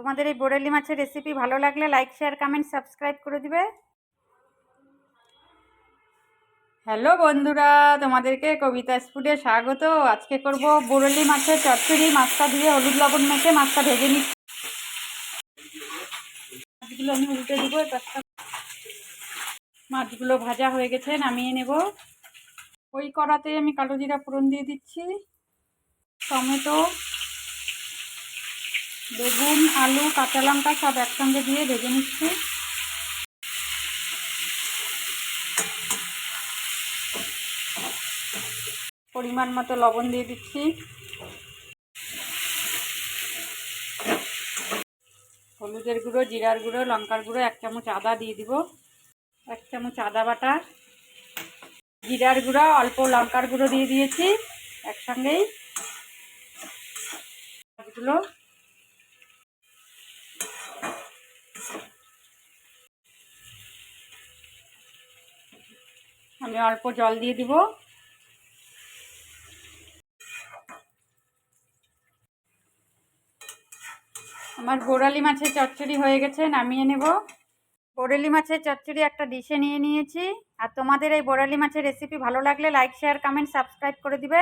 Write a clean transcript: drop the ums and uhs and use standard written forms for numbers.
তোমাদের এই বরেলি মাছের রেসিপি ভালো লাগলে লাইক শেয়ার কমেন্ট সাবস্ক্রাইব করে দিবে। হ্যালো বন্ধুরা, তোমাদেরকে কবিতা স্পুডে স্বাগত। আজকে করব বরেলি মাছের চচ্চড়ি। মাছটা দিয়ে হলুদ লবণ মেখে মাছটা ভেজে নিচ্ছি। মাছগুলো আমি উল্টে দেবো। মাছগুলো ভাজা হয়ে গেছে, নামিয়ে নেব। ওই কড়াতেই আমি কালো জিরা ফোড়ন দিয়ে দিচ্ছি। টমেটো, বেগুন, আলু, কাঁচা লঙ্কা সব একসঙ্গে দিয়ে ভেজে নিচ্ছি। পরিমাণ মতো লবণ দিয়ে দিচ্ছি। হলুদের গুঁড়ো, জিরার গুঁড়ো, লঙ্কার গুঁড়ো, 1 চামচ আদা দিয়ে দিব। 1 চামচ আদা বাটা, জিরার গুঁড়ো, অল্প লঙ্কার গুঁড়ো দিয়ে দিয়েছি একসঙ্গেই। এগুলো আমি অল্প জল দিয়ে দিব। আমার বরেলি মাছের চচ্চড়ি হয়ে গেছে, নামিয়ে নেব। বরেলি মাছের চচ্চড়ি একটা ডিশে নিয়ে নিয়েছি। আর তোমাদের এই বরেলি মাছের রেসিপি ভালো লাগলে লাইক শেয়ার কমেন্ট সাবস্ক্রাইব করে দিবে।